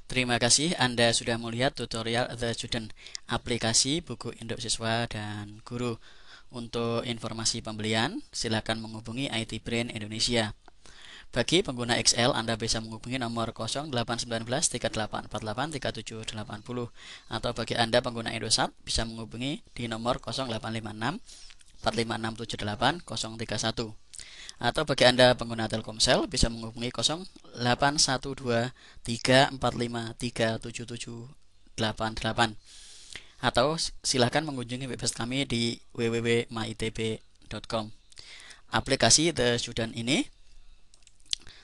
Terima kasih Anda sudah melihat tutorial The Student, aplikasi buku induk siswa dan guru. Untuk informasi pembelian, silakan menghubungi IT Brain Indonesia. Bagi pengguna XL, Anda bisa menghubungi nomor 0819 3848 3780, atau bagi Anda pengguna Indosat bisa menghubungi di nomor 0856 45678 031. Atau bagi Anda pengguna Telkomsel bisa menghubungi 0812 345 37788, atau silahkan mengunjungi website kami di www.myitb.com. Aplikasi The Student ini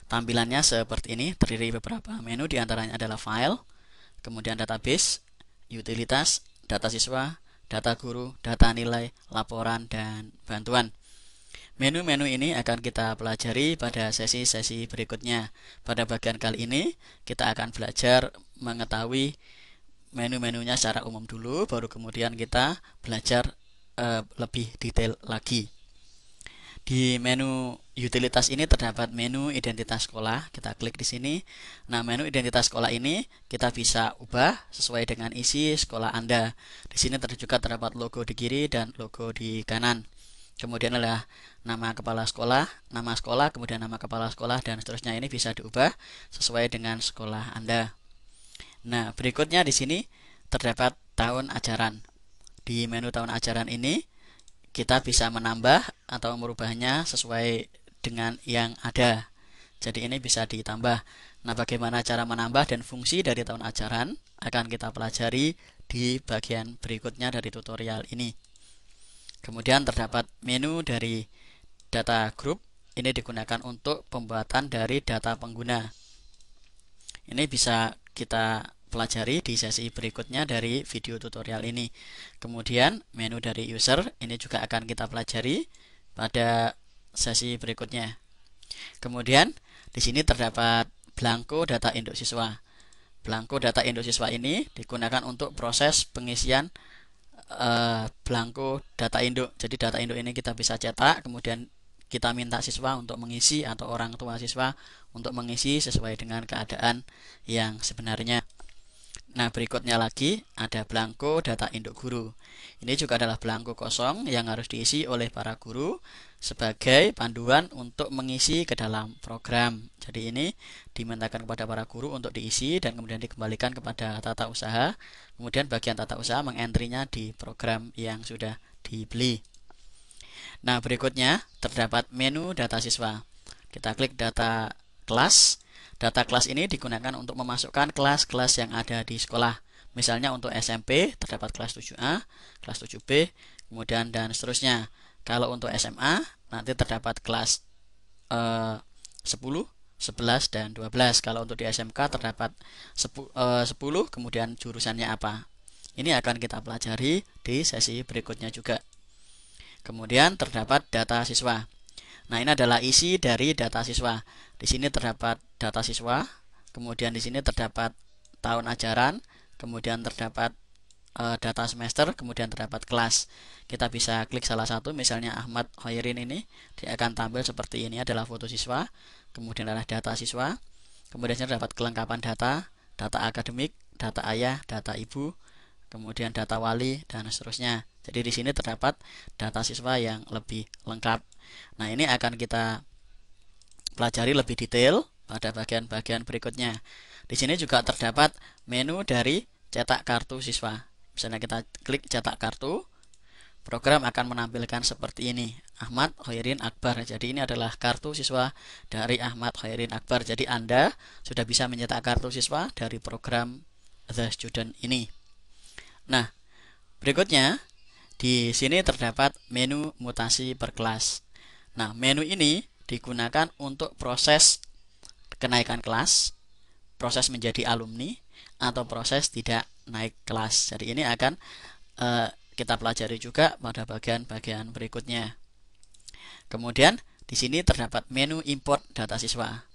tampilannya seperti ini, terdiri beberapa menu, diantaranya adalah file, kemudian database, utilitas, data siswa, data guru, data nilai, laporan, dan bantuan. Menu-menu ini akan kita pelajari pada sesi-sesi berikutnya. Pada bagian kali ini, kita akan belajar mengetahui menu-menunya secara umum dulu, baru kemudian kita belajar lebih detail lagi. Di menu utilitas ini terdapat menu identitas sekolah. Kita klik di sini. Nah, menu identitas sekolah ini kita bisa ubah sesuai dengan isi sekolah Anda. Di sini juga terdapat logo di kiri dan logo di kanan. Kemudian adalah nama kepala sekolah, kemudian nama kepala sekolah, dan seterusnya. Ini bisa diubah sesuai dengan sekolah Anda. Nah, berikutnya di sini terdapat tahun ajaran. Di menu tahun ajaran ini kita bisa menambah atau merubahnya sesuai dengan yang ada. Jadi ini bisa ditambah. Nah, bagaimana cara menambah dan fungsi dari tahun ajaran akan kita pelajari di bagian berikutnya dari tutorial ini. Kemudian terdapat menu dari data group. Ini digunakan untuk pembuatan dari data pengguna. Ini bisa kita pelajari di sesi berikutnya dari video tutorial ini. Kemudian menu dari user ini juga akan kita pelajari pada sesi berikutnya. Kemudian di sini terdapat blanko data induk siswa. Blanko data induk siswa ini digunakan untuk proses pengisian blanko data induk. Jadi data induk ini kita bisa cetak, kemudian kita minta siswa untuk mengisi atau orang tua siswa untuk mengisi sesuai dengan keadaan yang sebenarnya. Nah, berikutnya lagi ada blanko data induk guru. Ini juga adalah blanko kosong yang harus diisi oleh para guru sebagai panduan untuk mengisi ke dalam program. Jadi ini dimintakan kepada para guru untuk diisi dan kemudian dikembalikan kepada tata usaha. Kemudian bagian tata usaha mengentrinya di program yang sudah dibeli. Nah, berikutnya terdapat menu data siswa. Kita klik data kelas. Data kelas ini digunakan untuk memasukkan kelas-kelas yang ada di sekolah. Misalnya untuk SMP terdapat kelas 7A, kelas 7B, kemudian dan seterusnya. Kalau untuk SMA nanti terdapat kelas 10, 11, dan 12. Kalau untuk di SMK terdapat 10, kemudian jurusannya apa. Ini akan kita pelajari di sesi berikutnya juga. Kemudian terdapat data siswa. Nah, ini adalah isi dari data siswa. Di sini terdapat data siswa, kemudian di sini terdapat tahun ajaran, kemudian terdapat data semester, kemudian terdapat kelas. Kita bisa klik salah satu, misalnya Ahmad Hoirin ini, dia akan tampil seperti ini, adalah foto siswa, kemudian adalah data siswa, kemudian terdapat kelengkapan data, data akademik, data ayah, data ibu, kemudian data wali, dan seterusnya. Jadi di sini terdapat data siswa yang lebih lengkap. Nah, ini akan kita pelajari lebih detail pada bagian-bagian berikutnya. Di sini juga terdapat menu dari cetak kartu siswa. Misalnya kita klik cetak kartu, program akan menampilkan seperti ini, Ahmad Hoirin Akbar. Jadi ini adalah kartu siswa dari Ahmad Hoirin Akbar. Jadi Anda sudah bisa mencetak kartu siswa dari program The Student ini. Nah, berikutnya di sini terdapat menu mutasi per kelas. Nah, menu ini digunakan untuk proses kenaikan kelas, proses menjadi alumni, atau proses tidak naik kelas. Jadi ini akan kita pelajari juga pada bagian-bagian berikutnya. Kemudian di sini terdapat menu import data siswa.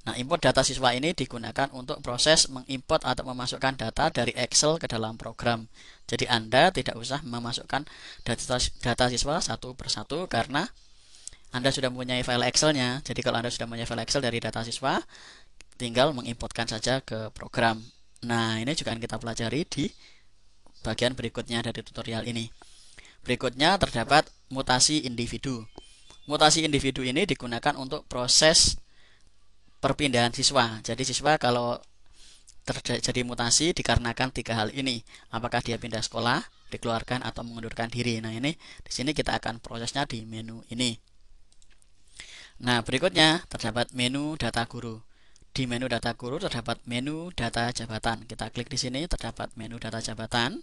Nah, import data siswa ini digunakan untuk proses mengimport atau memasukkan data dari Excel ke dalam program. Jadi Anda tidak usah memasukkan data siswa satu persatu karena Anda sudah mempunyai file Excel-nya. Jadi kalau Anda sudah mempunyai file Excel dari data siswa, tinggal mengimportkan saja ke program. Nah, ini juga akan kita pelajari di bagian berikutnya dari tutorial ini. Berikutnya terdapat mutasi individu. Mutasi individu ini digunakan untuk proses perpindahan siswa. Jadi siswa kalau terjadi mutasi dikarenakan tiga hal ini. Apakah dia pindah sekolah, dikeluarkan, atau mengundurkan diri. Nah, ini di sini kita akan prosesnya di menu ini. Nah, berikutnya terdapat menu data guru. Di menu data guru terdapat menu data jabatan. Kita klik di sini, terdapat menu data jabatan.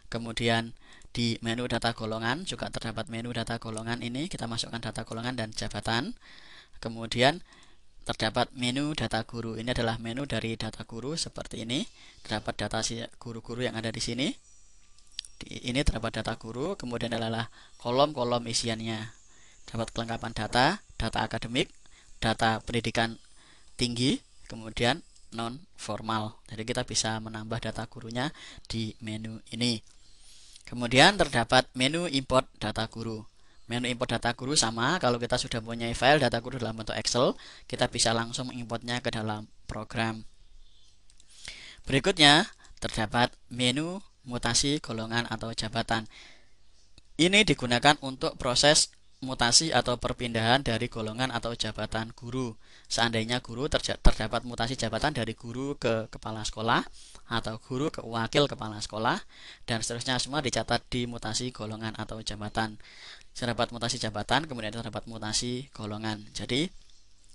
Kemudian di menu data golongan juga terdapat menu data golongan ini. Kita masukkan data golongan dan jabatan. Kemudian terdapat menu data guru. Ini adalah menu dari data guru seperti ini. Terdapat data guru-guru yang ada di sini. Ini terdapat data guru. Kemudian adalah kolom-kolom isiannya. Dapat kelengkapan data, data akademik, data pendidikan tinggi, kemudian non formal. Jadi kita bisa menambah data gurunya di menu ini. Kemudian terdapat menu import data guru. Menu import data guru sama, kalau kita sudah punya file data guru dalam bentuk Excel, kita bisa langsung mengimportnya ke dalam program. Berikutnya terdapat menu mutasi golongan atau jabatan. Ini digunakan untuk proses mutasi atau perpindahan dari golongan atau jabatan guru. Seandainya guru terdapat mutasi jabatan dari guru ke kepala sekolah atau guru ke wakil kepala sekolah dan seterusnya, semua dicatat di mutasi golongan atau jabatan. Terdapat mutasi jabatan, kemudian terdapat mutasi golongan. Jadi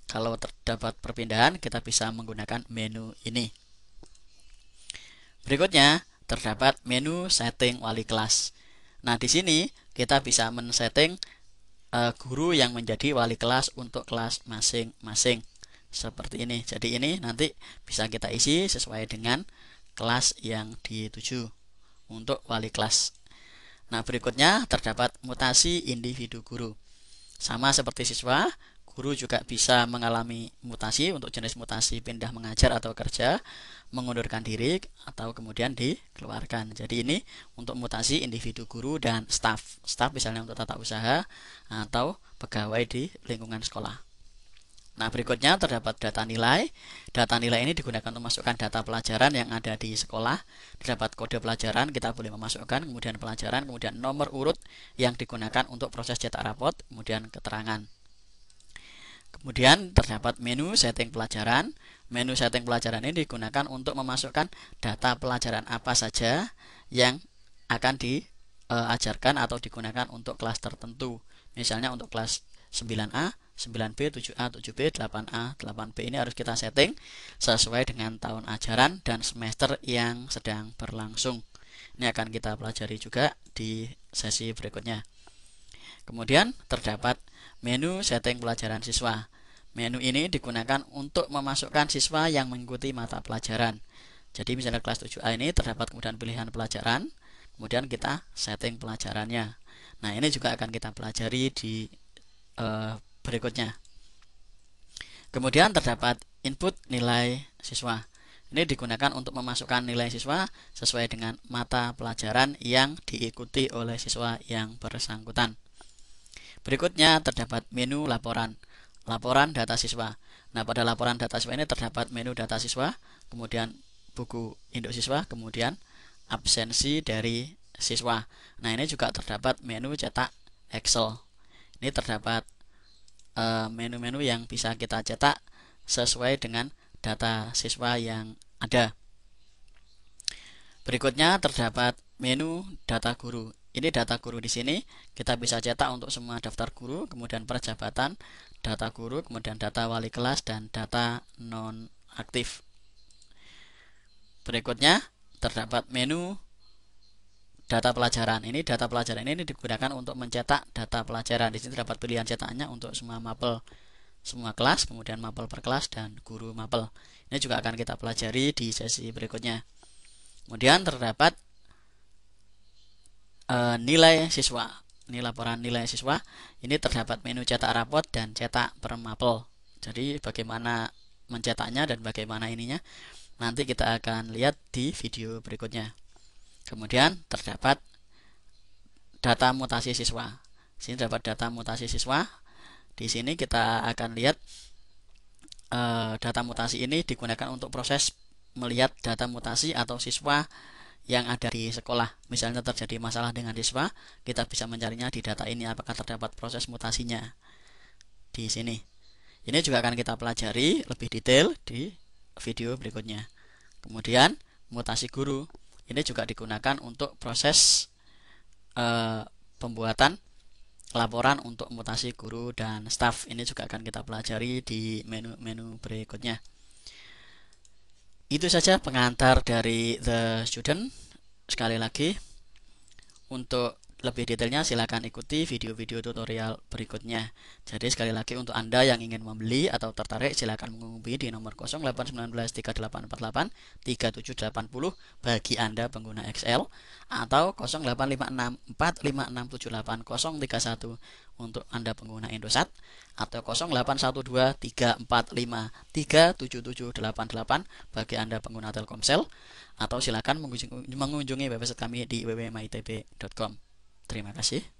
kalau terdapat perpindahan, kita bisa menggunakan menu ini. Berikutnya terdapat menu setting wali kelas. Nah, di sini kita bisa men-setting guru yang menjadi wali kelas untuk kelas masing-masing seperti ini. Jadi ini nanti bisa kita isi sesuai dengan kelas yang dituju untuk wali kelas. Nah, berikutnya terdapat mutasi individu guru. Sama seperti siswa, guru juga bisa mengalami mutasi untuk jenis mutasi pindah mengajar atau kerja, mengundurkan diri, atau kemudian dikeluarkan. Jadi ini untuk mutasi individu guru dan staf. Staf misalnya untuk tata usaha atau pegawai di lingkungan sekolah. Nah, berikutnya terdapat data nilai. Data nilai ini digunakan untuk memasukkan data pelajaran yang ada di sekolah. Terdapat kode pelajaran, kita boleh memasukkan, kemudian pelajaran, kemudian nomor urut yang digunakan untuk proses cetak rapot, kemudian keterangan. Kemudian terdapat menu setting pelajaran. Menu setting pelajaran ini digunakan untuk memasukkan data pelajaran apa saja yang akan diajarkan atau digunakan untuk kelas tertentu. Misalnya untuk kelas 9A, 9B, 7A, 7B, 8A, 8B ini harus kita setting sesuai dengan tahun ajaran dan semester yang sedang berlangsung. Ini akan kita pelajari juga di sesi berikutnya. Kemudian terdapat menu setting pelajaran siswa. Menu ini digunakan untuk memasukkan siswa yang mengikuti mata pelajaran. Jadi misalnya kelas 7A ini terdapat kemudian pilihan pelajaran, kemudian kita setting pelajarannya. Nah, ini juga akan kita pelajari di berikutnya. Kemudian terdapat input nilai siswa. Ini digunakan untuk memasukkan nilai siswa sesuai dengan mata pelajaran yang diikuti oleh siswa yang bersangkutan. Berikutnya terdapat menu laporan. Laporan data siswa. Nah, pada laporan data siswa ini terdapat menu data siswa, kemudian buku induk siswa, kemudian absensi dari siswa. Nah, ini juga terdapat menu cetak Excel. Ini terdapat menu-menu yang bisa kita cetak sesuai dengan data siswa yang ada. Berikutnya terdapat menu data guru. Ini data guru di sini kita bisa cetak untuk semua daftar guru, kemudian perjabatan, data guru, kemudian data wali kelas dan data non aktif. Berikutnya terdapat menu data pelajaran. Ini data pelajaran ini digunakan untuk mencetak data pelajaran. Di sini terdapat pilihan cetakannya untuk semua mapel, semua kelas, kemudian mapel per kelas dan guru mapel. Ini juga akan kita pelajari di sesi berikutnya. Kemudian terdapat nilai siswa. Ini laporan nilai siswa. Ini terdapat menu cetak rapot dan cetak per mapel. Jadi bagaimana mencetaknya dan bagaimana ininya nanti kita akan lihat di video berikutnya. Kemudian terdapat data mutasi siswa. Di sini terdapat data mutasi siswa. Di sini kita akan lihat data mutasi ini digunakan untuk proses melihat data mutasi atau siswa yang ada di sekolah. Misalnya terjadi masalah dengan siswa, kita bisa mencarinya di data ini apakah terdapat proses mutasinya di sini. Ini juga akan kita pelajari lebih detail di video berikutnya. Kemudian mutasi guru ini juga digunakan untuk proses pembuatan laporan untuk mutasi guru dan staf. Ini juga akan kita pelajari di menu-menu berikutnya. Itu saja pengantar dari The Student. Sekali lagi, untuk lebih detailnya silakan ikuti video-video tutorial berikutnya. Jadi sekali lagi untuk Anda yang ingin membeli atau tertarik silakan menghubungi di nomor 0819388780 bagi Anda pengguna XL atau 085645678031 untuk Anda pengguna Indosat atau 081234537788 bagi Anda pengguna Telkomsel atau silakan mengunjungi website kami di www.mytb.com. Terima kasih.